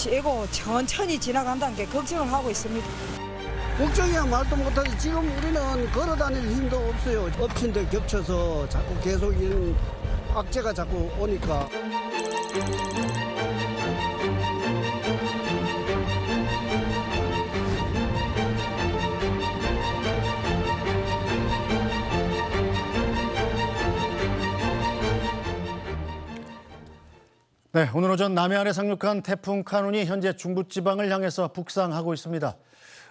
세고 천천히 지나간다는 게 걱정을 하고 있습니다. 걱정이야 말도 못하지. 지금 우리는 걸어 다닐 힘도 없어요. 엎친 데 겹쳐서 자꾸 계속 이런 악재가 자꾸 오니까. 네, 오늘 오전 남해안에 상륙한 태풍 카눈이 현재 중부지방을 향해서 북상하고 있습니다.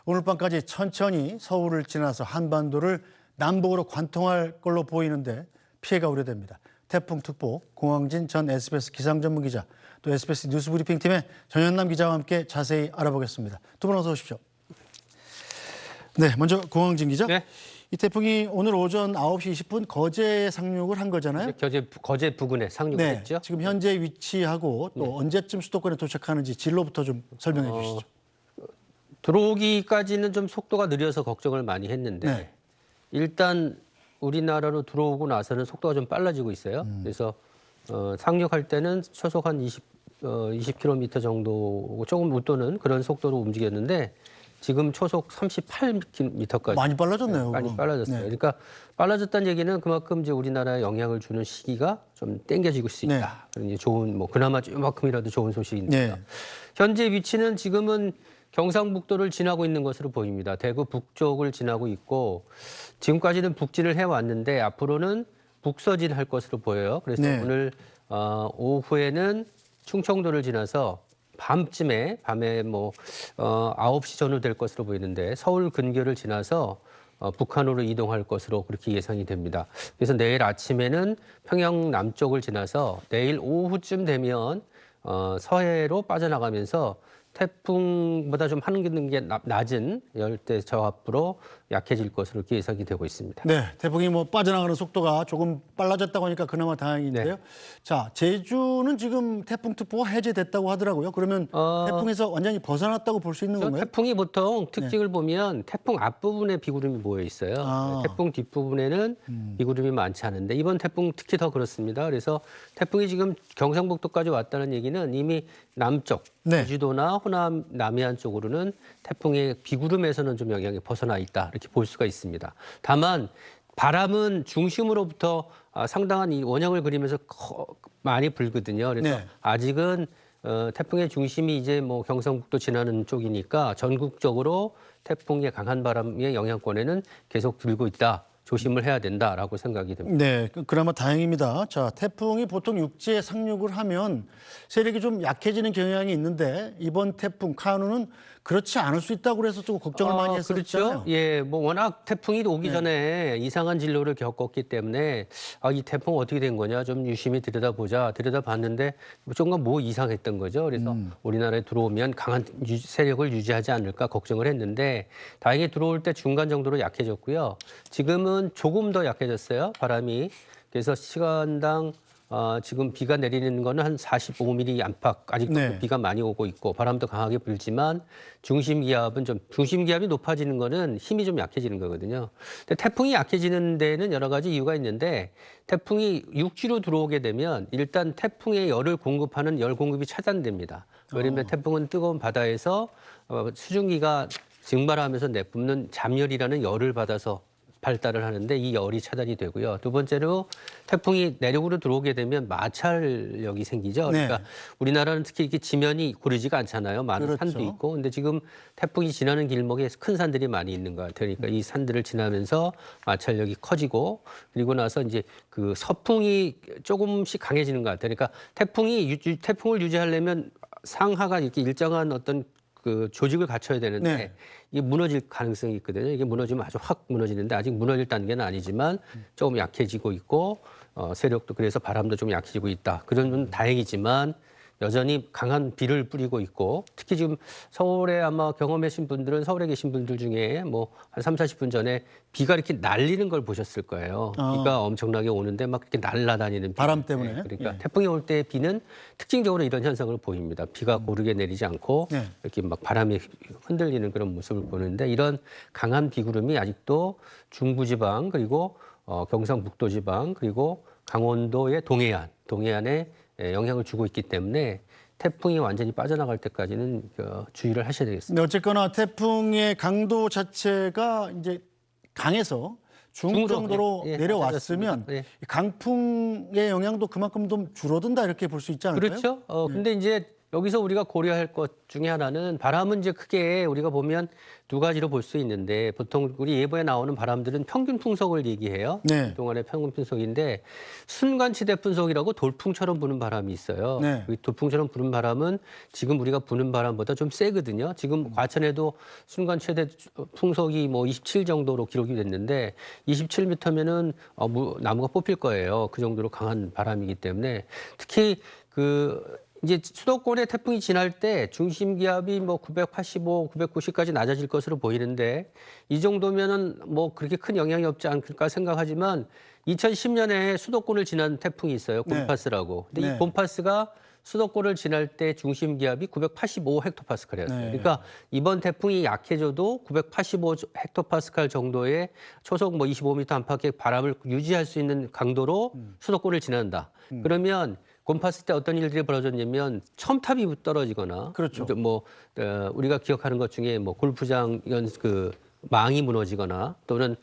오늘 밤까지 천천히 서울을 지나서 한반도를 남북으로 관통할 걸로 보이는데 피해가 우려됩니다. 태풍특보 공황진 전 SBS 기상전문기자, 또 SBS 뉴스브리핑팀의 전현남 기자와 함께 자세히 알아보겠습니다. 두 분 어서 오십시오. 네, 먼저 공황진 기자. 네. 이 태풍이 오늘 오전 9시 20분 거제에 상륙을 한 거잖아요. 거제 부근에 상륙했죠. 네, 지금 현재 위치하고 또 언제쯤 수도권에 도착하는지 진로부터 좀 설명해 주시죠. 들어오기까지는 좀 속도가 느려서 걱정을 많이 했는데 네. 일단 우리나라로 들어오고 나서는 속도가 좀 빨라지고 있어요. 그래서 상륙할 때는 초속 한 20km 정도 조금 웃도는 그런 속도로 움직였는데 지금 초속 38km까지 많이 빨라졌네요. 많이 빨라졌어요. 네. 그러니까 빨라졌다는 얘기는 그만큼 이제 우리나라에 영향을 주는 시기가 좀 땡겨지고 있다. 네. 이제 좋은 그나마 이만큼이라도 좋은 소식입니다. 네. 현재 위치는 지금은 경상북도를 지나고 있는 것으로 보입니다. 대구 북쪽을 지나고 있고 지금까지는 북진을 해왔는데 앞으로는 북서진할 것으로 보여요. 그래서 네. 오늘 오후에는 충청도를 지나서 밤에 9시 전후 될 것으로 보이는데 서울 근교를 지나서 북한으로 이동할 것으로 그렇게 예상이 됩니다. 그래서 내일 아침에는 평양 남쪽을 지나서 내일 오후쯤 되면 서해로 빠져나가면서 태풍보다 좀 하는 게 낮은 열대 저압으로 약해질 것으로 이렇게 예상이 되고 있습니다. 네, 태풍이 빠져나가는 속도가 조금 빨라졌다고 하니까 그나마 다행인데요. 네. 자, 제주는 지금 태풍특보가 해제됐다고 하더라고요. 그러면 태풍에서 완전히 벗어났다고 볼 수 있는 건가요? 태풍이 보통 특징을 보면 태풍 앞부분에 비구름이 모여 있어요. 태풍 뒷부분에는 비구름이 많지 않은데 이번 태풍 특히 더 그렇습니다. 그래서 태풍이 지금 경상북도까지 왔다는 얘기는 이미 남쪽, 제주도나 호남, 남해안 쪽으로는 태풍의 비구름에서는 좀 영향이 벗어나 있다. 이렇게 볼 수가 있습니다. 다만 바람은 중심으로부터 상당한 이 원형을 그리면서 많이 불거든요. 그래서 아직은 태풍의 중심이 이제 경상북도 지나는 쪽이니까 전국적으로 태풍의 강한 바람의 영향권에는 계속 들고 있다. 조심을 해야 된다라고 생각이 됩니다. 네, 그나마 다행입니다. 자, 태풍이 보통 육지에 상륙을 하면 세력이 좀 약해지는 경향이 있는데 이번 태풍 카눈은 그렇지 않을 수 있다고 그래서 좀 걱정을 많이 했었잖아요. 그렇죠. 예, 워낙 태풍이 오기 전에 이상한 진로를 겪었기 때문에 이 태풍 어떻게 된 거냐 좀 유심히 들여다봤는데 조금 이상했던 거죠. 그래서 우리나라에 들어오면 강한 세력을 유지하지 않을까 걱정을 했는데 다행히 들어올 때 중간 정도로 약해졌고요. 지금은 조금 더 약해졌어요. 바람이. 그래서 시간당 지금 비가 내리는 거는 한 45mm 안팎 아직도 비가 많이 오고 있고 바람도 강하게 불지만 중심기압이 높아지는 거는 힘이 좀 약해지는 거거든요. 근데 태풍이 약해지는 데는 여러 가지 이유가 있는데 태풍이 육지로 들어오게 되면 일단 태풍에 열을 공급하는 열 공급이 차단됩니다. 왜냐하면 태풍은 뜨거운 바다에서 수증기가 증발하면서 내뿜는 잠열이라는 열을 받아서 발달을 하는데 이 열이 차단이 되고요. 두 번째로 태풍이 내륙으로 들어오게 되면 마찰력이 생기죠. 그러니까 우리나라는 특히 이렇게 지면이 고르지가 않잖아요. 많은 산도 있고. 근데 지금 태풍이 지나는 길목에 큰 산들이 많이 있는 것 같아요. 그러니까 이 산들을 지나면서 마찰력이 커지고 그리고 나서 이제 그 서풍이 조금씩 강해지는 것 같아요. 그러니까 태풍을 유지하려면 상하가 이렇게 일정한 어떤 그 조직을 갖춰야 되는데 이게 무너질 가능성이 있거든요. 이게 무너지면 아주 확 무너지는데 아직 무너질 단계는 아니지만 조금 약해지고 있고 세력도 그래서 바람도 좀 약해지고 있다. 그런 다행이지만 여전히 강한 비를 뿌리고 있고 특히 지금 서울에 아마 경험하신 분들은 서울에 계신 분들 중에 한 3, 40분 전에 비가 이렇게 날리는 걸 보셨을 거예요. 비가 엄청나게 오는데 막 이렇게 날아다니는 바람 때문에. 그러니까 태풍이 올 때 비는 특징적으로 이런 현상을 보입니다. 비가 고르게 내리지 않고 이렇게 막 바람이 흔들리는 그런 모습을 보는데 이런 강한 비구름이 아직도 중부지방 그리고 경상북도 지방 그리고 강원도의 동해안에 영향을 주고 있기 때문에 태풍이 완전히 빠져나갈 때까지는 주의를 하셔야 되겠습니다. 네, 어쨌거나 태풍의 강도 자체가 이제 강해서 중국 중으로, 정도로 예, 내려왔으면 예. 강풍의 영향도 그만큼 좀 줄어든다 이렇게 볼 수 있지 않을까요? 그렇죠. 근데 이제 여기서 우리가 고려할 것 중에 하나는 바람은 이제 크게 우리가 보면 두 가지로 볼 수 있는데 보통 우리 예보에 나오는 바람들은 평균 풍속을 얘기해요. 네. 그동안의 평균 풍속인데 순간치대 풍속이라고 돌풍처럼 부는 바람이 있어요. 네. 이 돌풍처럼 부는 바람은 지금 우리가 부는 바람보다 좀 세거든요. 지금 과천에도 순간 최대 풍속이 뭐 27 정도로 기록이 됐는데 27m면은 나무가 뽑힐 거예요. 그 정도로 강한 바람이기 때문에 특히 이제 수도권에 태풍이 지날 때 중심 기압이 뭐 985, 990까지 낮아질 것으로 보이는데 이 정도면은 뭐 그렇게 큰 영향이 없지 않을까 생각하지만 2010년에 수도권을 지난 태풍이 있어요. 곰파스라고. 근데 네. 이 곰파스가 수도권을 지날 때 중심 기압이 985 헥토파스칼이었어요. 네. 그러니까 이번 태풍이 약해져도 985 헥토파스칼 정도의 초속 뭐 25m 안팎의 바람을 유지할 수 있는 강도로 수도권을 지난다. 그러면 곰파스 때 어떤 일들이 벌어졌냐면 첨탑이 떨어지거나, 그렇죠. 우리가 기억하는 것 중에 뭐 골프장 망이 무너지거나 또는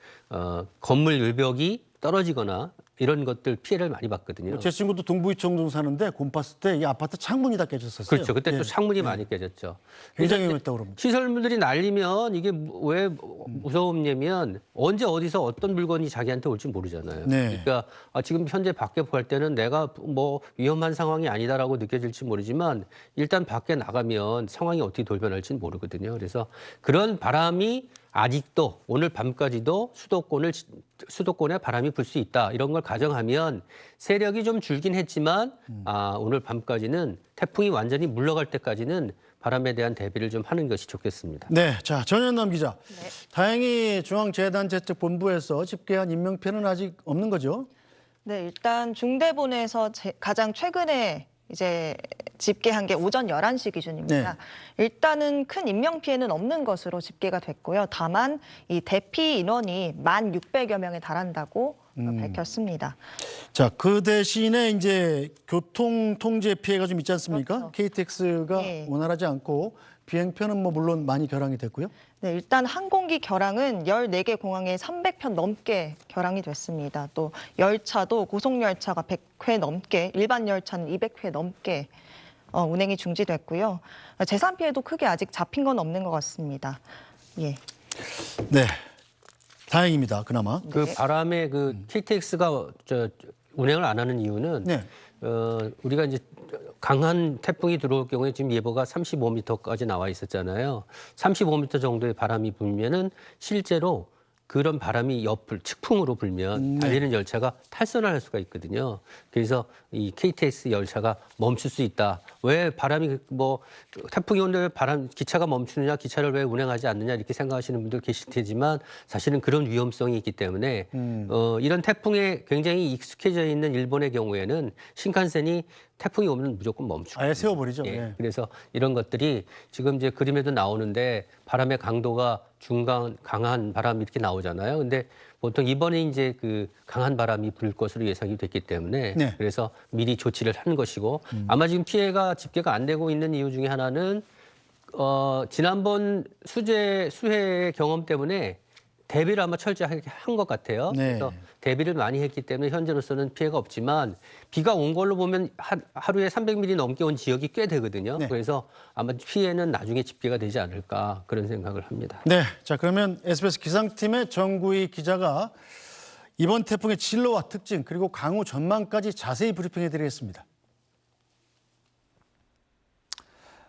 건물 외벽이 떨어지거나 이런 것들 피해를 많이 봤거든요. 제 친구도 동부이청 사는데 곰파스 때 이 아파트 창문이 다 깨졌었어요. 그렇죠. 그때 예. 또 창문이 많이 깨졌죠. 굉장히 그래서 위험했다고 그럽니다. 시설물들이 날리면 이게 왜 무서웠냐면 언제 어디서 어떤 물건이 자기한테 올지 모르잖아요. 네. 그러니까 지금 현재 밖에 볼 때는 내가 뭐 위험한 상황이 아니다라고 느껴질지 모르지만 일단 밖에 나가면 상황이 어떻게 돌변할지는 모르거든요. 그래서 그런 바람이 아직도 오늘 밤까지도 수도권에 바람이 불 수 있다. 이런 걸 가정하면 세력이 좀 줄긴 했지만 오늘 밤까지는 태풍이 완전히 물러갈 때까지는 바람에 대한 대비를 좀 하는 것이 좋겠습니다. 네, 자 전현남 기자. 다행히 중앙재난대책본부에서 집계한 인명피해는 아직 없는 거죠? 네, 일단 중대본에서 가장 최근에 이제 집계한 게 오전 11시 기준입니다. 일단은 큰 인명피해는 없는 것으로 집계가 됐고요. 다만 이 대피 인원이 1,600여 명에 달한다고 밝혔습니다. 자, 그 대신에 이제 교통 통제 피해가 좀 있지 않습니까? 그렇죠. KTX가 네. 원활하지 않고 비행편은 뭐 물론 많이 결항이 됐고요. 네, 일단 항공기 결항은 14개 공항에 300편 넘게 결항이 됐습니다. 또 열차도 고속열차가 100회 넘게, 일반 열차는 200회 넘게 운행이 중지됐고요. 재산 피해도 크게 아직 잡힌 건 없는 것 같습니다. 예. 네, 다행입니다. 그나마. 그 바람에 KTX가 운행을 안 하는 이유는 네. 우리가 이제 강한 태풍이 들어올 경우에 지금 예보가 35m까지 나와 있었잖아요. 35m 정도의 바람이 불면은 실제로 그런 바람이 측풍으로 불면 달리는 열차가 탈선을 할 수가 있거든요. 그래서 이 KTX 열차가 멈출 수 있다. 왜 바람이 태풍이 오는데 왜 기차가 멈추느냐, 기차를 왜 운행하지 않느냐 이렇게 생각하시는 분들 계실 테지만 사실은 그런 위험성이 있기 때문에 이런 태풍에 굉장히 익숙해져 있는 일본의 경우에는 신칸센이 태풍이 오면 무조건 멈추고. 아예 세워버리죠. 예. 네. 그래서 이런 것들이 지금 이제 그림에도 나오는데 바람의 강도가 중간, 강한 바람 이렇게 나오잖아요. 근데 보통 이번에 이제 강한 바람이 불 것으로 예상이 됐기 때문에 네. 그래서 미리 조치를 하는 것이고 아마 지금 피해가 집계가 안 되고 있는 이유 중에 하나는 지난번 수해 경험 때문에 대비를 아마 철저하게 한 것 같아요. 네. 그래서 대비를 많이 했기 때문에 현재로서는 피해가 없지만 비가 온 걸로 보면 하루에 300mm 넘게 온 지역이 꽤 되거든요. 네. 그래서 아마 피해는 나중에 집계가 되지 않을까 그런 생각을 합니다. 네, 자 그러면 SBS 기상팀의 정구희 기자가 이번 태풍의 진로와 특징 그리고 강우 전망까지 자세히 브리핑해드리겠습니다.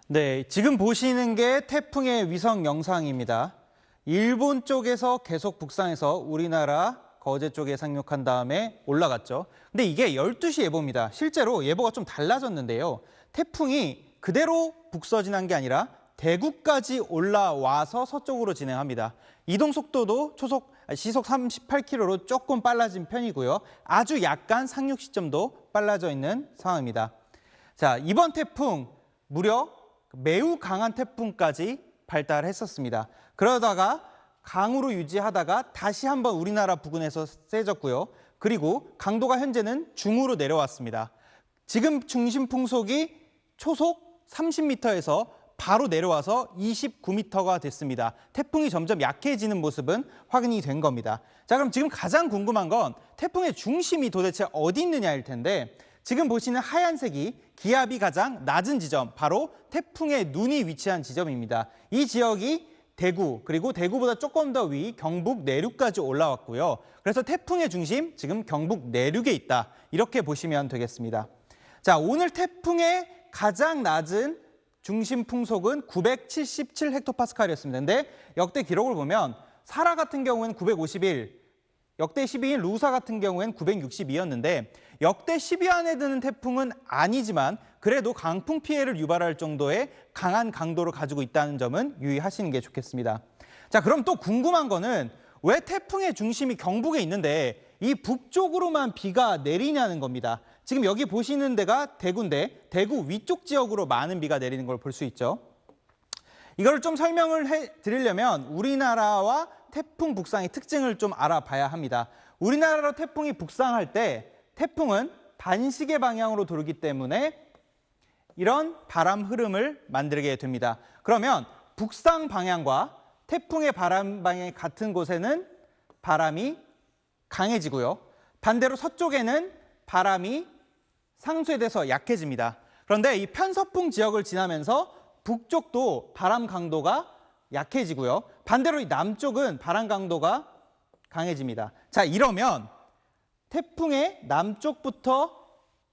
네, 지금 보시는 게 태풍의 위성 영상입니다. 일본 쪽에서 계속 북상해서 우리나라 거제 쪽에 상륙한 다음에 올라갔죠. 근데 이게 12시 예보입니다. 실제로 예보가 좀 달라졌는데요. 태풍이 그대로 북서진한 게 아니라 대구까지 올라와서 서쪽으로 진행합니다. 이동 속도도 시속 38km로 조금 빨라진 편이고요. 아주 약간 상륙 시점도 빨라져 있는 상황입니다. 자, 이번 태풍 무려 매우 강한 태풍까지 발달했었습니다. 그러다가 강으로 유지하다가 다시 한번 우리나라 부근에서 세졌고요. 그리고 강도가 현재는 중으로 내려왔습니다. 지금 중심 풍속이 초속 30m에서 바로 내려와서 29m가 됐습니다. 태풍이 점점 약해지는 모습은 확인이 된 겁니다. 자, 그럼 지금 가장 궁금한 건 태풍의 중심이 도대체 어디 있느냐일 텐데 지금 보시는 하얀색이 기압이 가장 낮은 지점, 바로 태풍의 눈이 위치한 지점입니다. 이 지역이 대구, 그리고 대구보다 조금 더 위 경북 내륙까지 올라왔고요. 그래서 태풍의 중심, 지금 경북 내륙에 있다. 이렇게 보시면 되겠습니다. 자, 오늘 태풍의 가장 낮은 중심 풍속은 977헥토파스칼이었습니다. 근데 역대 기록을 보면 사라 같은 경우에는 951, 역대 10위인 루사 같은 경우에는 962였는데 역대 10위 안에 드는 태풍은 아니지만 그래도 강풍 피해를 유발할 정도의 강한 강도를 가지고 있다는 점은 유의하시는 게 좋겠습니다. 자, 그럼 또 궁금한 거는 왜 태풍의 중심이 경북에 있는데 이 북쪽으로만 비가 내리냐는 겁니다. 지금 여기 보시는 데가 대구인데 대구 위쪽 지역으로 많은 비가 내리는 걸 볼 수 있죠. 이걸 좀 설명을 해드리려면 우리나라와 태풍 북상의 특징을 좀 알아봐야 합니다. 우리나라로 태풍이 북상할 때 태풍은 반시계 방향으로 돌기 때문에 이런 바람 흐름을 만들게 됩니다. 그러면 북상 방향과 태풍의 바람 방향이 같은 곳에는 바람이 강해지고요. 반대로 서쪽에는 바람이 상쇄돼서 약해집니다. 그런데 이 편서풍 지역을 지나면서 북쪽도 바람 강도가 약해지고요. 반대로 이 남쪽은 바람 강도가 강해집니다. 자, 이러면 태풍의 남쪽부터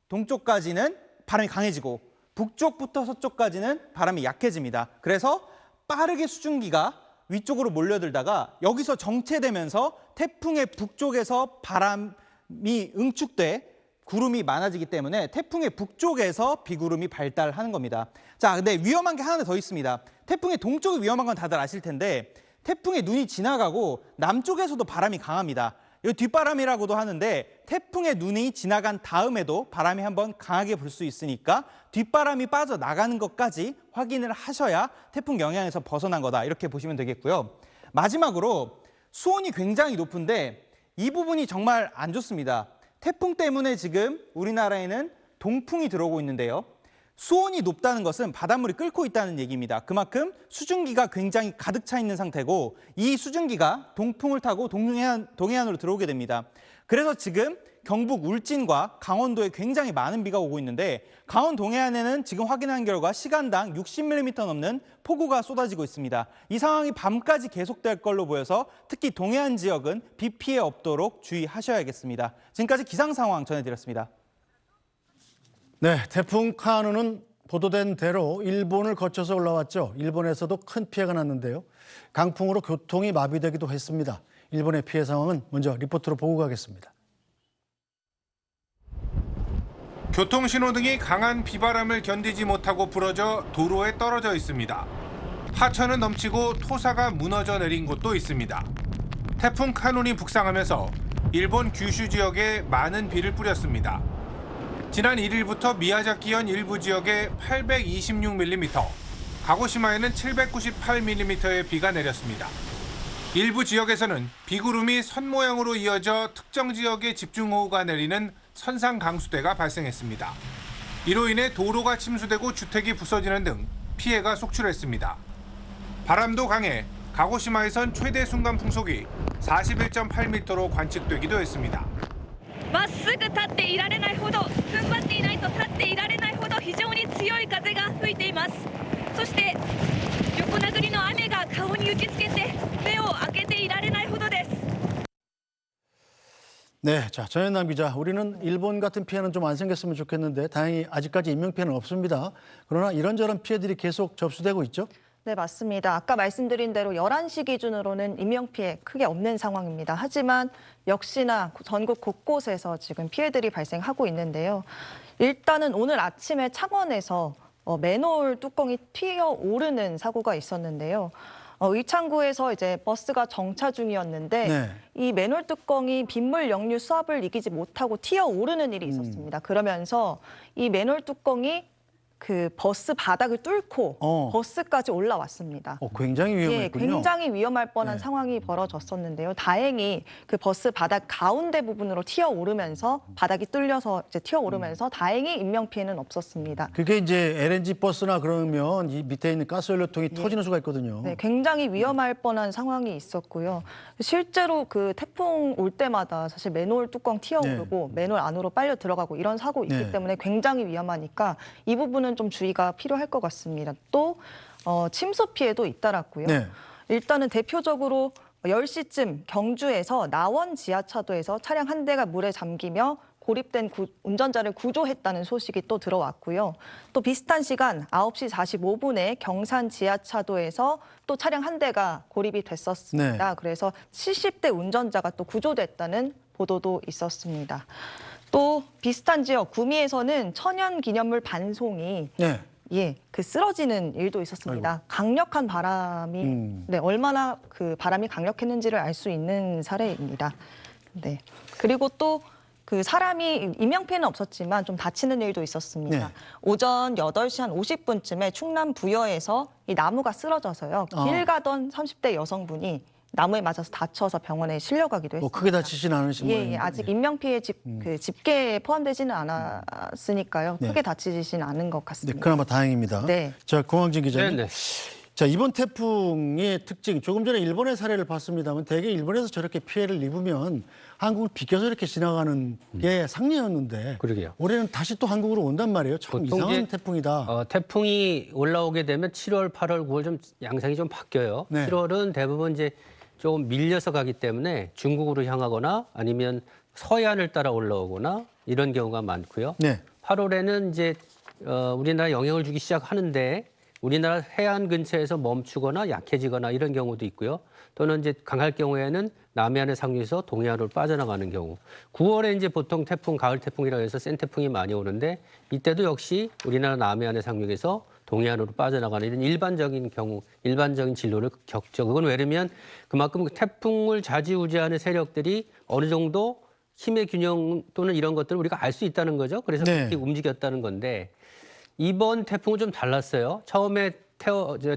동쪽까지는 바람이 강해지고 북쪽부터 서쪽까지는 바람이 약해집니다. 그래서 빠르게 수증기가 위쪽으로 몰려들다가 여기서 정체되면서 태풍의 북쪽에서 바람이 응축돼 구름이 많아지기 때문에 태풍의 북쪽에서 비구름이 발달하는 겁니다. 자, 근데 위험한 게 하나 더 있습니다. 태풍의 동쪽이 위험한 건 다들 아실 텐데 태풍의 눈이 지나가고 남쪽에서도 바람이 강합니다. 이 뒷바람이라고도 하는데 태풍의 눈이 지나간 다음에도 바람이 한번 강하게 불 수 있으니까 뒷바람이 빠져나가는 것까지 확인을 하셔야 태풍 영향에서 벗어난 거다. 이렇게 보시면 되겠고요. 마지막으로 수온이 굉장히 높은데 이 부분이 정말 안 좋습니다. 태풍 때문에 지금 우리나라에는 동풍이 들어오고 있는데요. 수온이 높다는 것은 바닷물이 끓고 있다는 얘기입니다. 그만큼 수증기가 굉장히 가득 차 있는 상태고 이 수증기가 동풍을 타고 동해안으로 들어오게 됩니다. 그래서 지금 경북 울진과 강원도에 굉장히 많은 비가 오고 있는데 강원 동해안에는 지금 확인한 결과 시간당 60mm 넘는 폭우가 쏟아지고 있습니다. 이 상황이 밤까지 계속될 걸로 보여서 특히 동해안 지역은 비 피해 없도록 주의하셔야겠습니다. 지금까지 기상 상황 전해드렸습니다. 네, 태풍 카누는 보도된 대로 일본을 거쳐서 올라왔죠. 일본에서도 큰 피해가 났는데요. 강풍으로 교통이 마비되기도 했습니다. 일본의 피해 상황은 먼저 리포트로 보고 가겠습니다. 교통신호등이 강한 비바람을 견디지 못하고 부러져 도로에 떨어져 있습니다. 하천은 넘치고 토사가 무너져 내린 곳도 있습니다. 태풍 카눈이 북상하면서 일본 규슈 지역에 많은 비를 뿌렸습니다. 지난 1일부터 미야자키현 일부 지역에 826mm, 가고시마에는 798mm의 비가 내렸습니다. 일부 지역에서는 비구름이 선 모양으로 이어져 특정 지역에 집중호우가 내리는 선상강수대가 발생했습니다. 이로 인해 도로가 침수되고 주택이 부서지는 등 피해가 속출했습니다. 바람도 강해 가고시마에선 최대 순간 풍속이 41.8m로 관측되기도 했습니다. まっすぐ立っていられないほど、踏ん張っていないと立っていられないほど非常に強い風が吹いています。そして横殴りの雨が顔に打ちつけて目を開けていられないほどです。 네, 자, 전현남 기자, 우리는 일본 같은 피해는 좀 안 생겼으면 좋겠는데 다행히 아직까지 인명피해는 없습니다. 그러나 이런저런 피해들이 계속 접수되고 있죠? 네, 맞습니다. 아까 말씀드린 대로 11시 기준으로는 인명피해 크게 없는 상황입니다. 하지만 역시나 전국 곳곳에서 지금 피해들이 발생하고 있는데요. 일단은 오늘 아침에 창원에서 맨홀 뚜껑이 튀어오르는 사고가 있었는데요. 의창구에서 이제 버스가 정차 중이었는데 네. 이 맨홀 뚜껑이 빗물 역류 수압을 이기지 못하고 튀어오르는 일이 있었습니다. 그러면서 이 맨홀 뚜껑이 그 버스 바닥을 뚫고 버스까지 올라왔습니다. 굉장히 위험했군요. 예, 굉장히 위험할 뻔한 네. 상황이 벌어졌었는데요. 다행히 그 버스 바닥 가운데 부분으로 튀어오르면서 바닥이 뚫려서 이제 튀어오르면서 다행히 인명 피해는 없었습니다. 그게 이제 LNG 버스나 그러면 이 밑에 있는 가스연료통이 터지는 수가 있거든요. 네, 굉장히 위험할 뻔한 상황이 있었고요. 실제로 그 태풍 올 때마다 사실 맨홀 뚜껑 튀어오르고 맨홀 안으로 빨려 들어가고 이런 사고 있기 네. 때문에 굉장히 위험하니까 이 부분은 좀 주의가 필요할 것 같습니다. 또 침수 피해도 잇따랐고요. 네. 일단은 대표적으로 10시쯤 경주에서 나원 지하차도에서 차량 한 대가 물에 잠기며 고립된 운전자를 구조했다는 소식이 또 들어왔고요. 또 비슷한 시간 9시 45분에 경산 지하차도에서 또 차량 한 대가 고립이 됐었습니다. 네. 그래서 70대 운전자가 또 구조됐다는 보도도 있었습니다. 또 비슷한 지역 구미에서는 천연기념물 반송이 네. 그 쓰러지는 일도 있었습니다. 아이고. 강력한 바람이 얼마나 그 바람이 강력했는지를 알 수 있는 사례입니다. 네. 그리고 또 그 사람이 인명피해는 없었지만 좀 다치는 일도 있었습니다. 네. 오전 8시 한 50분쯤에 충남 부여에서 이 나무가 쓰러져서요. 길 가던 30대 여성분이 나무에 맞아서 다쳐서 병원에 실려가기도 했습니다. 크게 다치진 않으신 모양인데. 예, 아직 인명피해 그 집계에 포함되지는 않았으니까요. 네. 크게 다치지는 않은 것 네, 같습니다. 그나마 다행입니다. 네. 자, 공항진 기자님. 네네. 자, 이번 태풍의 특징, 조금 전에 일본의 사례를 봤습니다만 대개 일본에서 저렇게 피해를 입으면 한국을 비껴서 이렇게 지나가는 게 상례였는데 그러게요. 올해는 다시 또 한국으로 온단 말이에요. 참 보통 이상한 이제, 태풍이다. 태풍이 올라오게 되면 7월, 8월, 9월 좀 양상이 좀 바뀌어요. 네. 7월은 대부분 이제 조금 밀려서 가기 때문에 중국으로 향하거나 아니면 서해안을 따라 올라오거나 이런 경우가 많고요. 네. 8월에는 이제 우리나라에 영향을 주기 시작하는데 우리나라 해안 근처에서 멈추거나 약해지거나 이런 경우도 있고요. 또는 이제 강할 경우에는 남해안을 상류해서 동해안으로 빠져나가는 경우. 9월에 이제 보통 태풍, 가을 태풍이라고 해서 센 태풍이 많이 오는데 이때도 역시 우리나라 남해안을 상륙해서 동해안으로 빠져나가는 이런 일반적인 경우, 일반적인 진로를 겪죠. 그건 왜냐면 그만큼 태풍을 좌지우지하는 세력들이 어느 정도 힘의 균형 또는 이런 것들을 우리가 알 수 있다는 거죠. 그래서 네. 그렇게 움직였다는 건데 이번 태풍은 좀 달랐어요. 처음에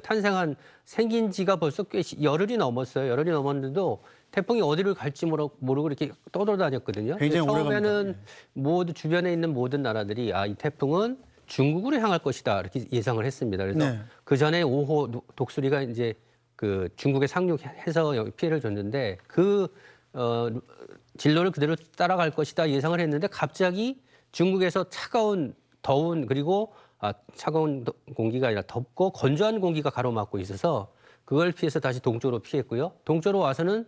탄생한 생긴 지가 벌써 꽤 열흘이 넘었어요. 열흘이 넘었는데도 태풍이 어디를 갈지 모르고 이렇게 떠돌아다녔거든요. 굉장히 오래 처음에는 갑니다. 모두 주변에 있는 모든 나라들이 이 태풍은 중국으로 향할 것이다 이렇게 예상을 했습니다. 그래서 네. 그 전에 5호 독수리가 이제 그 중국에 상륙해서 피해를 줬는데 그 진로를 그대로 따라갈 것이다 예상을 했는데 갑자기 중국에서 차가운 더운 그리고 차가운 공기가 아니라 덥고 건조한 공기가 가로막고 있어서 그걸 피해서 다시 동쪽으로 피했고요. 동쪽으로 와서는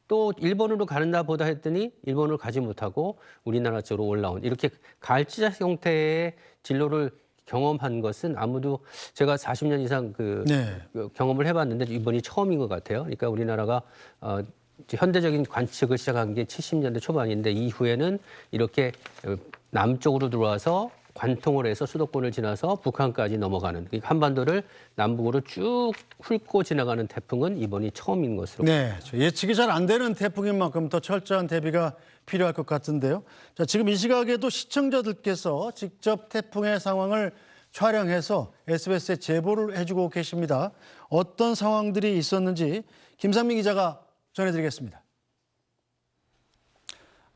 또 일본으로 가는다 보다 했더니 일본으로 가지 못하고 우리나라 쪽으로 올라온 이렇게 갈지자 형태의 진로를 경험한 것은 아무도 제가 40년 이상 네. 경험을 해봤는데 이번이 처음인 것 같아요. 그러니까 우리나라가 현대적인 관측을 시작한 게 70년대 초반인데 이후에는 이렇게 남쪽으로 들어와서 관통을 해서 수도권을 지나서 북한까지 넘어가는 그러니까 한반도를 남북으로 쭉 훑고 지나가는 태풍은 이번이 처음인 것으로. 네, 예측이 잘 안 되는 태풍인 만큼 더 철저한 대비가 필요할 것 같은데요. 자, 지금 이 시각에도 시청자들께서 직접 태풍의 상황을 촬영해서 SBS에 제보를 해주고 계십니다. 어떤 상황들이 있었는지 김상민 기자가 전해드리겠습니다.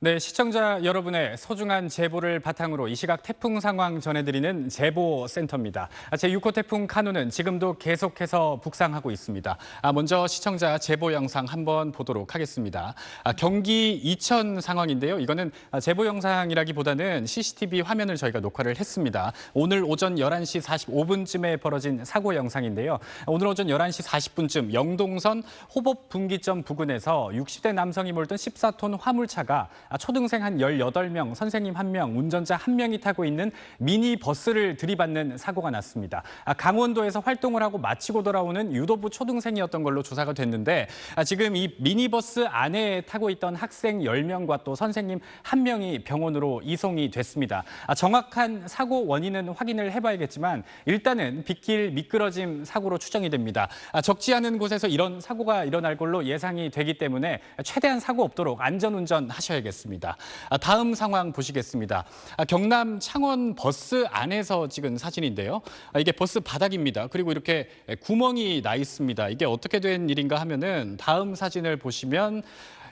네, 시청자 여러분의 소중한 제보를 바탕으로 이 시각 태풍 상황 전해드리는 제보센터입니다. 제6호 태풍 카누는 지금도 계속해서 북상하고 있습니다. 먼저 시청자 제보 영상 한번 보도록 하겠습니다. 경기 이천 상황인데요. 이거는 제보 영상이라기보다는 CCTV 화면을 저희가 녹화를 했습니다. 오늘 오전 11시 45분쯤에 벌어진 사고 영상인데요. 오늘 오전 11시 40분쯤 영동선 호법 분기점 부근에서 60대 남성이 몰던 14톤 화물차가 초등생 한 18명, 선생님 1명, 운전자 1명이 타고 있는 미니버스를 들이받는 사고가 났습니다. 강원도에서 활동을 하고 마치고 돌아오는 유도부 초등생이었던 걸로 조사가 됐는데 지금 이 미니버스 안에 타고 있던 학생 10명과 또 선생님 1명이 병원으로 이송이 됐습니다. 정확한 사고 원인은 확인을 해봐야겠지만 일단은 빗길 미끄러짐 사고로 추정이 됩니다. 적지 않은 곳에서 이런 사고가 일어날 걸로 예상이 되기 때문에 최대한 사고 없도록 안전운전 하셔야겠습니다. 있습니다. 다음 상황 보시겠습니다. 경남 창원 버스 안에서 찍은 사진인데요. 이게 버스 바닥입니다. 그리고 이렇게 구멍이 나 있습니다. 이게 어떻게 된 일인가 하면은 다음 사진을 보시면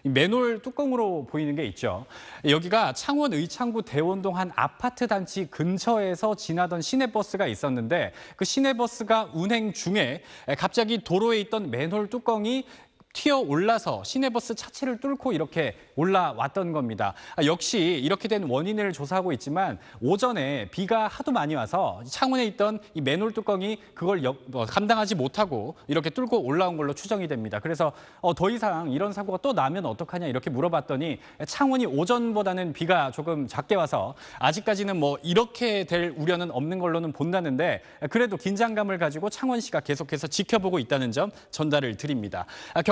맨홀 뚜껑으로 보이는 게 있죠. 여기가 창원 의창구 대원동 한 아파트 단지 근처에서 지나던 시내버스가 있었는데 그 시내버스가 운행 중에 갑자기 도로에 있던 맨홀 뚜껑이 튀어 올라서 시내버스 차체를 뚫고 이렇게 올라왔던 겁니다. 역시 이렇게 된 원인을 조사하고 있지만 오전에 비가 하도 많이 와서 창원에 있던 이 맨홀 뚜껑이 그걸 감당하지 못하고 이렇게 뚫고 올라온 걸로 추정이 됩니다. 그래서 더 이상 이런 사고가 또 나면 어떡하냐 이렇게 물어봤더니 창원이 오전보다는 비가 조금 작게 와서 아직까지는 뭐 이렇게 될 우려는 없는 걸로는 본다는데 그래도 긴장감을 가지고 창원시가 계속해서 지켜보고 있다는 점 전달을 드립니다.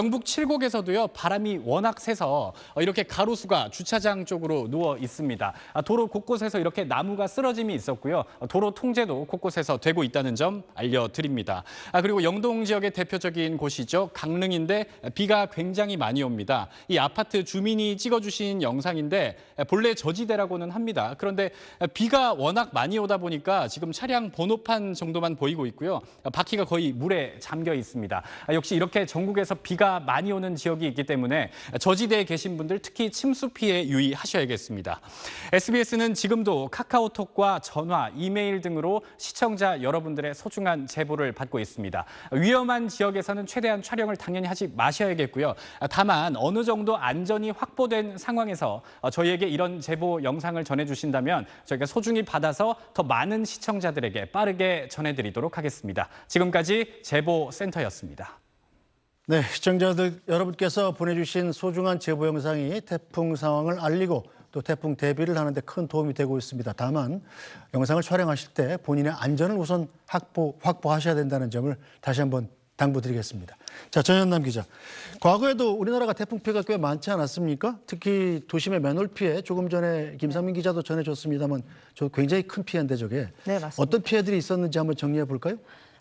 경북 칠곡에서도요 바람이 워낙 세서 이렇게 가로수가 주차장 쪽으로 누워 있습니다. 도로 곳곳에서 이렇게 나무가 쓰러짐이 있었고요. 도로 통제도 곳곳에서 되고 있다는 점 알려드립니다. 그리고 영동 지역의 대표적인 곳이죠. 강릉인데 비가 굉장히 많이 옵니다. 이 아파트 주민이 찍어주신 영상인데 본래 저지대라고는 합니다. 그런데 비가 워낙 많이 오다 보니까 지금 차량 번호판 정도만 보이고 있고요. 바퀴가 거의 물에 잠겨 있습니다. 역시 이렇게 전국에서 비가 많이 오는 지역이 있기 때문에 저지대에 계신 분들 특히 침수 피해 유의하셔야겠습니다. SBS는 지금도 카카오톡과 전화, 이메일 등으로 시청자 여러분들의 소중한 제보를 받고 있습니다. 위험한 지역에서는 최대한 촬영을 당연히 하지 마셔야겠고요. 다만 어느 정도 안전이 확보된 상황에서 저희에게 이런 제보 영상을 전해주신다면 저희가 소중히 받아서 더 많은 시청자들에게 빠르게 전해드리도록 하겠습니다. 지금까지 제보센터였습니다. 네, 시청자들 여러분께서 보내주신 소중한 제보 영상이 태풍 상황을 알리고 또 태풍 대비를 하는데 큰 도움이 되고 있습니다. 다만 영상을 촬영하실 때 본인의 안전을 우선 확보하셔야 된다는 점을 다시 한번 당부드리겠습니다. 자, 전현남 기자. 과거에도 우리나라가 태풍 피해가 꽤 많지 않았습니까? 특히 도심의 맨홀 피해 조금 전에 김상민 기자도 전해줬습니다만 저 굉장히 큰 피해인데 저게. 네, 맞습니다. 어떤 피해들이 있었는지 한번 정리해 볼까요?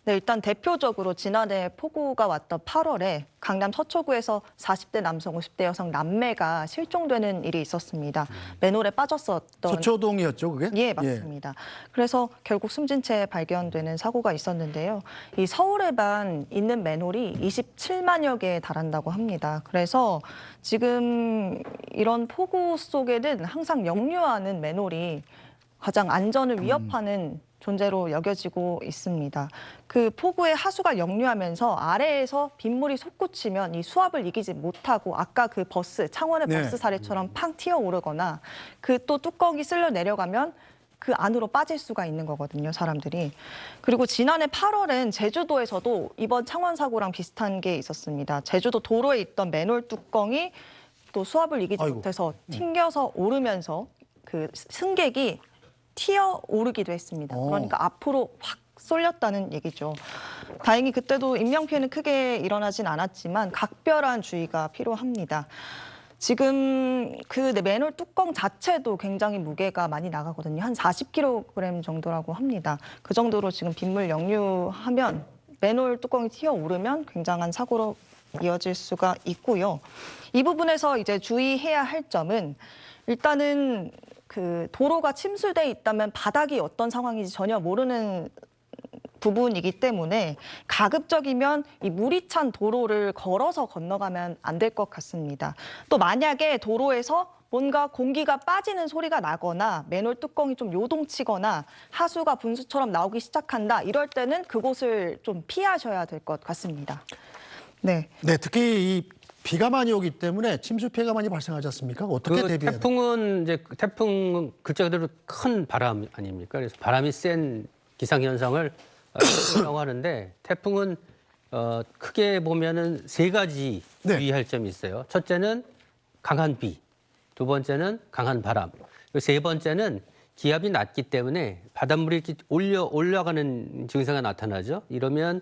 네, 일단 대표적으로 지난해 폭우가 왔던 8월에 강남 서초구에서 40대 남성, 50대 여성 남매가 실종되는 일이 있었습니다. 맨홀에 빠졌었던 서초동이었죠, 그게? 예, 맞습니다. 그래서 결국 숨진 채 발견되는 사고가 있었는데요. 이 서울에만 있는 맨홀이 27만여 개에 달한다고 합니다. 그래서 지금 이런 폭우 속에는 항상 역류하는 맨홀이 가장 안전을 위협하는 존재로 여겨지고 있습니다. 그 폭우의 하수가 역류하면서 아래에서 빗물이 솟구치면 이 수압을 이기지 못하고 아까 그 버스, 창원의 네. 버스 사례처럼 팡 튀어오르거나 그 또 뚜껑이 쓸려 내려가면 그 안으로 빠질 수가 있는 거거든요, 사람들이. 그리고 지난해 8월엔 제주도에서도 이번 창원 사고랑 비슷한 게 있었습니다. 제주도 도로에 있던 맨홀 뚜껑이 또 수압을 이기지 못해서 튕겨서 오르면서 그 승객이 튀어 오르기도 했습니다. 그러니까 앞으로 확 쏠렸다는 얘기죠. 다행히 그때도 인명피해는 크게 일어나진 않았지만 각별한 주의가 필요합니다. 지금 그 맨홀 뚜껑 자체도 굉장히 무게가 많이 나가거든요. 한 40kg 정도라고 합니다. 그 정도로 지금 빗물 역류하면 맨홀 뚜껑이 튀어 오르면 굉장한 사고로 이어질 수가 있고요. 이 부분에서 이제 주의해야 할 점은 일단은 그 도로가 침수돼 있다면 바닥이 어떤 상황인지 전혀 모르는 부분이기 때문에 가급적이면 이 물이 찬 도로를 걸어서 건너가면 안 될 것 같습니다. 또 만약에 도로에서 뭔가 공기가 빠지는 소리가 나거나 맨홀 뚜껑이 좀 요동치거나 하수가 분수처럼 나오기 시작한다. 이럴 때는 그곳을 좀 피하셔야 될 것 같습니다. 네. 네, 특히 이 비가 많이 오기 때문에 침수 피해가 많이 발생하지 않습니까? 어떻게 대비해야 돼요? 태풍은 이제 태풍 글자 그대로 큰 바람 아닙니까? 그래서 바람이 센 기상 현상을 태풍이라고 하는데 태풍은 크게 보면은 세 가지 주의할 점이 있어요. 첫째는 강한 비, 두 번째는 강한 바람, 그리고 세 번째는 기압이 낮기 때문에 바닷물이 이렇게 올라가는 증상이 나타나죠. 이러면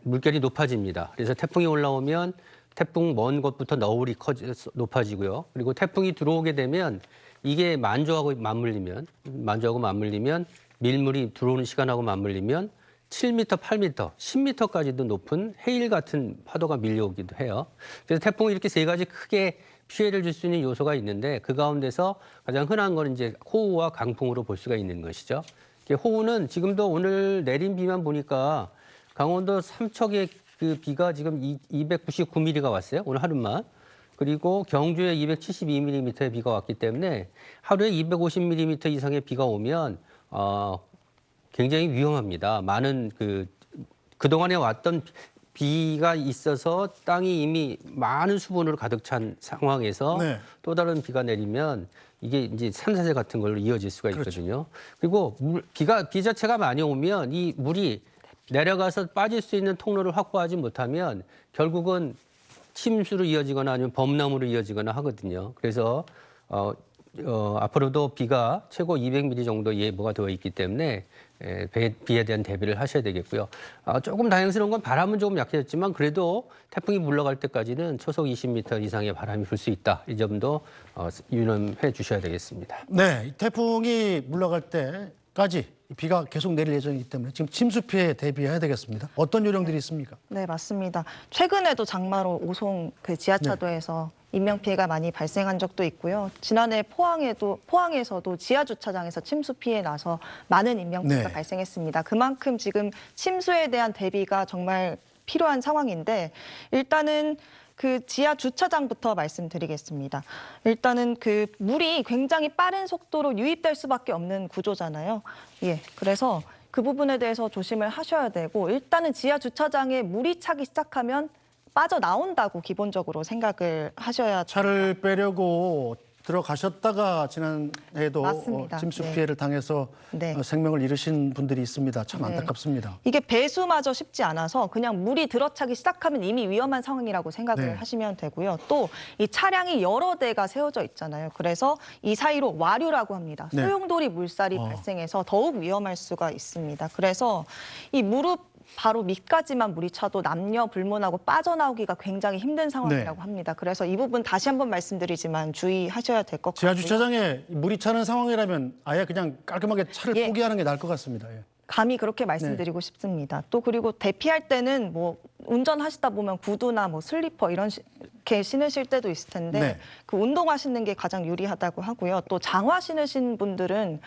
물결이 높아집니다. 그래서 태풍이 올라오면 태풍 먼 곳부터 너울이 높아지고요. 그리고 태풍이 들어오게 되면 이게 만조하고 맞물리면 밀물이 들어오는 시간하고 맞물리면 7m, 8m, 10m까지도 높은 해일 같은 파도가 밀려오기도 해요. 그래서 태풍은 이렇게 세 가지 크게 피해를 줄 수 있는 요소가 있는데 그 가운데서 가장 흔한 건 이제 호우와 강풍으로 볼 수가 있는 것이죠. 호우는 지금도 오늘 내린 비만 보니까 강원도 삼척에 그 비가 지금 299mm가 왔어요. 오늘 하루만. 그리고 경주에 272mm의 비가 왔기 때문에 하루에 250mm 이상의 비가 오면 굉장히 위험합니다. 많은 그동안에 왔던 비가 있어서 땅이 이미 많은 수분으로 가득 찬 상황에서 네. 또 다른 비가 내리면 이게 이제 산사태 같은 걸로 이어질 수가 있거든요. 그리고 비 자체가 많이 오면 이 물이 내려가서 빠질 수 있는 통로를 확보하지 못하면 결국은 침수로 이어지거나 아니면 범람으로 이어지거나 하거든요. 그래서 앞으로도 비가 최고 200mm 정도 예보가 되어 있기 때문에 비에 대한 대비를 하셔야 되겠고요. 조금 다행스러운 건 바람은 조금 약해졌지만 그래도 태풍이 물러갈 때까지는 초속 20m 이상의 바람이 불 수 있다. 이 점도 유념해 주셔야 되겠습니다. 네, 이 태풍이 물러갈 때까지 비가 계속 내릴 예정이기 때문에 지금 침수 피해에 대비해야 되겠습니다. 어떤 요령들이 있습니까? 네, 맞습니다. 최근에도 장마로 오송 그 지하차도에서 인명 피해가 많이 발생한 적도 있고요. 지난해 포항에서도 지하 주차장에서 침수 피해 나서 많은 인명 피해가 네. 발생했습니다. 그만큼 지금 침수에 대한 대비가 정말 필요한 상황인데 일단은 그 지하 주차장부터 말씀드리겠습니다. 일단은 그 물이 굉장히 빠른 속도로 유입될 수밖에 없는 구조잖아요. 예, 그래서 그 부분에 대해서 조심을 하셔야 되고 일단은 지하 주차장에 물이 차기 시작하면 빠져나온다고 기본적으로 생각을 하셔야 차를 빼려고 들어가셨다가 지난해에도 맞습니다. 침수 네. 피해를 당해서 네. 생명을 잃으신 분들이 있습니다. 참 네. 안타깝습니다. 이게 배수마저 쉽지 않아서 그냥 물이 들어차기 시작하면 이미 위험한 상황이라고 생각을 네. 하시면 되고요. 또 이 차량이 여러 대가 세워져 있잖아요. 그래서 이 사이로 와류라고 합니다. 네. 소용돌이 물살이 발생해서 더욱 위험할 수가 있습니다. 그래서 이 무릎 바로 밑까지만 물이 차도 남녀 불문하고 빠져나오기가 굉장히 힘든 상황이라고 네. 합니다. 그래서 이 부분 다시 한번 말씀드리지만 주의하셔야 될 것 지하 같고요. 주차장에 물이 차는 상황이라면 아예 그냥 깔끔하게 차를 예. 포기하는 게 나을 것 같습니다. 예. 감히 그렇게 말씀드리고 싶습니다. 또 그리고 대피할 때는 뭐 운전하시다 보면 구두나 뭐 슬리퍼 이렇게 신으실 때도 있을 텐데 네. 그 운동화 신는 게 가장 유리하다고 하고요. 또 장화 신으신 분들은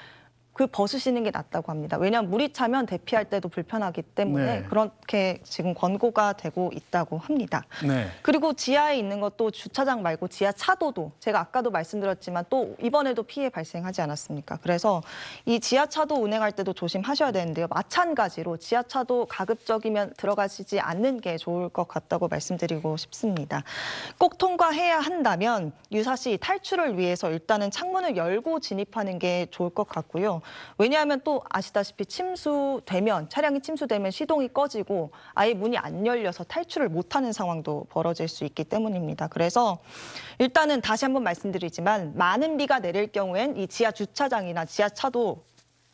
그 벗으시는 게 낫다고 합니다. 왜냐하면 물이 차면 대피할 때도 불편하기 때문에 네. 그렇게 지금 권고가 되고 있다고 합니다. 네. 그리고 지하에 있는 것도 주차장 말고 지하 차도도 제가 아까도 말씀드렸지만 또 이번에도 피해 발생하지 않았습니까? 그래서 이 지하차도 운행할 때도 조심하셔야 되는데요. 마찬가지로 지하차도 가급적이면 들어가시지 않는 게 좋을 것 같다고 말씀드리고 싶습니다. 꼭 통과해야 한다면 유사시 탈출을 위해서 일단은 창문을 열고 진입하는 게 좋을 것 같고요. 왜냐하면 또 아시다시피 차량이 침수되면 시동이 꺼지고 아예 문이 안 열려서 탈출을 못하는 상황도 벌어질 수 있기 때문입니다. 그래서 일단은 다시 한번 말씀드리지만 많은 비가 내릴 경우엔 이 지하 주차장이나 지하차도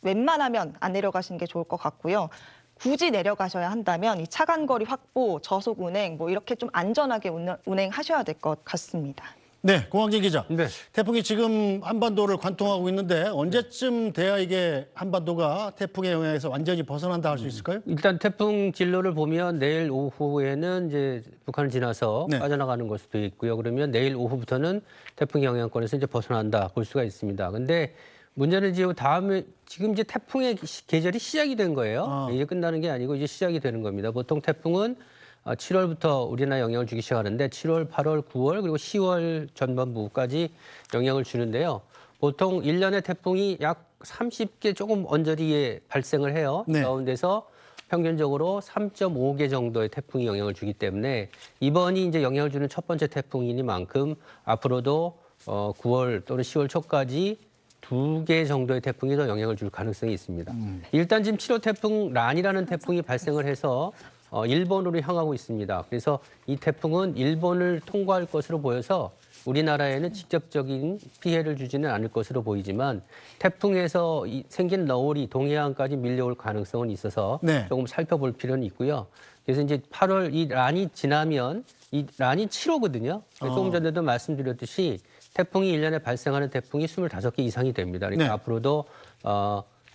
웬만하면 안 내려가시는 게 좋을 것 같고요. 굳이 내려가셔야 한다면 이 차간거리 확보, 저속 운행 뭐 이렇게 좀 안전하게 운행하셔야 될 것 같습니다. 네, 공황진 기자. 네. 태풍이 지금 한반도를 관통하고 있는데 언제쯤 돼야 이게 한반도가 태풍의 영향에서 완전히 벗어난다 할 수 있을까요? 일단 태풍 진로를 보면 내일 오후에는 이제 북한을 지나서 네. 빠져나가는 것으로 되어 있고요. 그러면 내일 오후부터는 태풍 영향권에서 이제 벗어난다 볼 수가 있습니다. 근데 문제는 지금 이제 태풍의 계절이 시작이 된 거예요. 이제 끝나는 게 아니고 이제 시작이 되는 겁니다. 보통 태풍은 7월부터 우리나라에 영향을 주기 시작하는데 7월, 8월, 9월 그리고 10월 전반부까지 영향을 주는데요. 보통 1년에 태풍이 약 30개 조금 언저리에 발생을 해요. 네. 가운데서 평균적으로 3.5개 정도의 태풍이 영향을 주기 때문에 이번이 이제 영향을 주는 첫 번째 태풍이니만큼 앞으로도 9월 또는 10월 초까지 2개 정도의 태풍이 더 영향을 줄 가능성이 있습니다. 일단 지금 7호 태풍 란이라는 태풍이 발생을 해서 일본으로 향하고 있습니다. 그래서 이 태풍은 일본을 통과할 것으로 보여서 우리나라에는 직접적인 피해를 주지는 않을 것으로 보이지만 태풍에서 생긴 너울이 동해안까지 밀려올 가능성은 있어서 네. 조금 살펴볼 필요는 있고요. 그래서 이제 8월 이 란이 지나면 이 란이 7호거든요. 조금 전에도 말씀드렸듯이 태풍이 1년에 발생하는 태풍이 25개 이상이 됩니다. 그러니까 네. 앞으로도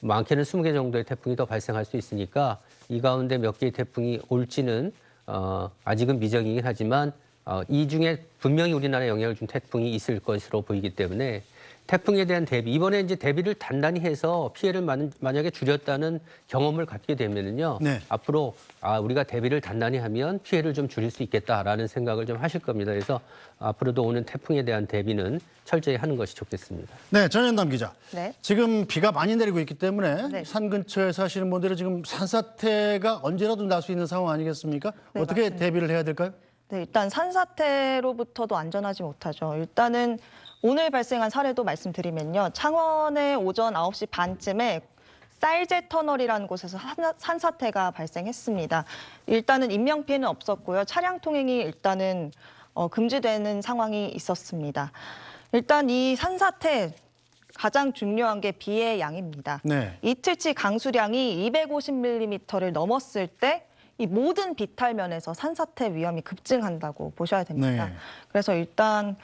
많게는 20개 정도의 태풍이 더 발생할 수 있으니까 이 가운데 몇 개의 태풍이 올지는 아직은 미정이긴 하지만 이 중에 분명히 우리나라에 영향을 준 태풍이 있을 것으로 보이기 때문에 태풍에 대한 대비, 이번에 이제 대비를 단단히 해서 피해를 만약에 줄였다는 경험을 갖게 되면은요, 네. 앞으로 우리가 대비를 단단히 하면 피해를 좀 줄일 수 있겠다라는 생각을 좀 하실 겁니다. 그래서 앞으로도 오는 태풍에 대한 대비는 철저히 하는 것이 좋겠습니다. 네, 전현남 기자. 네. 지금 비가 많이 내리고 있기 때문에 네. 산 근처에 사시는 분들은 지금 산사태가 언제라도 날 수 있는 상황 아니겠습니까? 네, 어떻게 맞습니다. 대비를 해야 될까요? 네, 일단 산사태로부터도 안전하지 못하죠. 일단은 오늘 발생한 사례도 말씀드리면요. 창원의 오전 9시 반쯤에 쌀제 터널이라는 곳에서 산사태가 발생했습니다. 일단은 인명피해는 없었고요. 차량 통행이 일단은 금지되는 상황이 있었습니다. 일단 이 산사태 가장 중요한 게 비의 양입니다. 네. 이틀치 강수량이 250mm를 넘었을 때 이 모든 비탈면에서 산사태 위험이 급증한다고 보셔야 됩니다. 네. 그래서 일단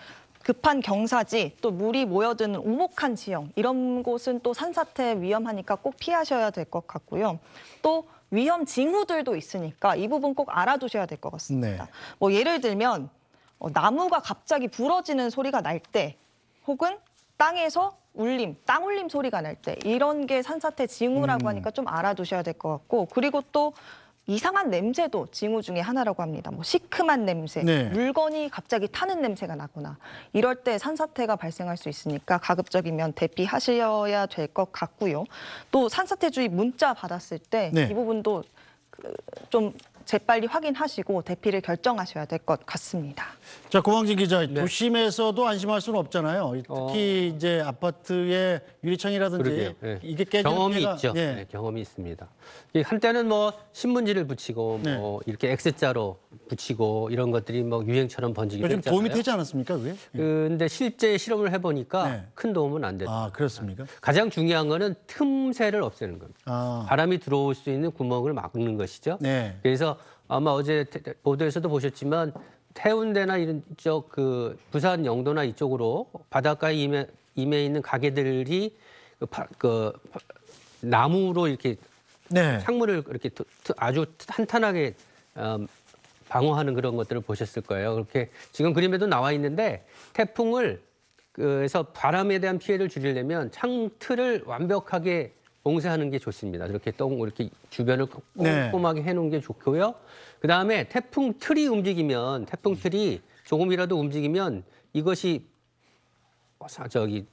급한 경사지, 또 물이 모여드는 오목한 지형, 이런 곳은 또 산사태 위험하니까 꼭 피하셔야 될 것 같고요. 또 위험 징후들도 있으니까 이 부분 꼭 알아두셔야 될 것 같습니다. 네. 뭐 예를 들면 나무가 갑자기 부러지는 소리가 날 때, 혹은 땅에서 울림, 땅 울림 소리가 날 때, 이런 게 산사태 징후라고 하니까 좀 알아두셔야 될 것 같고, 그리고 또 이상한 냄새도 징후 중에 하나라고 합니다. 뭐 시큼한 냄새, 네. 물건이 갑자기 타는 냄새가 나거나 이럴 때 산사태가 발생할 수 있으니까 가급적이면 대피하셔야 될 것 같고요. 또 산사태 주의 문자 받았을 때 이 네. 부분도 좀 재빨리 확인하시고 대피를 결정하셔야 될 것 같습니다. 자, 고광진 기자, 네. 도심에서도 안심할 수는 없잖아요. 특히 이제 아파트의 유리창이라든지 그러게요. 네. 이게 깨지는 경험이 피해가, 있죠. 예. 네, 경험이 있습니다. 한때는 뭐 신문지를 붙이고 네. 뭐 이렇게 X자로 붙이고 이런 것들이 뭐 유행처럼 번지기도 좀 했잖아요. 도움이 되지 않았습니까, 그게? 근데 실제 실험을 해보니까 네. 큰 도움은 안 됐다. 아, 그렇습니까? 가장 중요한 거는 틈새를 없애는 겁니다. 아, 바람이 들어올 수 있는 구멍을 막는 것이죠. 네. 그래서 아마 어제 보도에서도 보셨지만 해운대나 이런 쪽 그 부산 영도나 이쪽으로 바닷가에 임해 있는 가게들이 나무로 이렇게 네. 창문을 이렇게 아주 탄탄하게 방어하는 그런 것들을 보셨을 거예요. 그렇게 지금 그림에도 나와 있는데 태풍을 그래서 바람에 대한 피해를 줄이려면 창틀을 완벽하게 봉쇄하는 게 좋습니다. 이렇게 이렇게 주변을 네. 꼼꼼하게 해놓은 게 좋고요. 그 다음에 태풍 틀이 움직이면 태풍 틀이 조금이라도 움직이면 이것이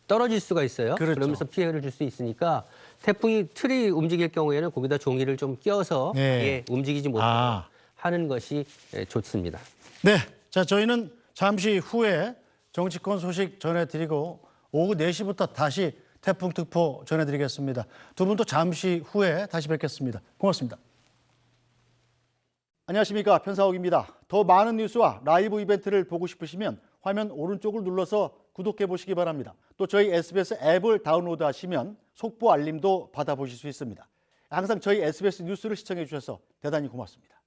떨어질 수가 있어요. 그렇죠. 그러면서 피해를 줄 수 있으니까 태풍이 틀이 움직일 경우에는 거기다 종이를 좀 껴서 네. 움직이지 못하게 하는 것이 좋습니다. 네. 자, 저희는 잠시 후에 정치권 소식 전해드리고 오후 4시부터 다시 태풍 특보 전해드리겠습니다. 두 분도 잠시 후에 다시 뵙겠습니다. 고맙습니다. 안녕하십니까, 편사옥입니다. 더 많은 뉴스와 라이브 이벤트를 보고 싶으시면 화면 오른쪽을 눌러서 구독해 보시기 바랍니다. 또 저희 SBS 앱을 다운로드 하시면 속보 알림도 받아보실 수 있습니다. 항상 저희 SBS 뉴스를 시청해 주셔서 대단히 고맙습니다.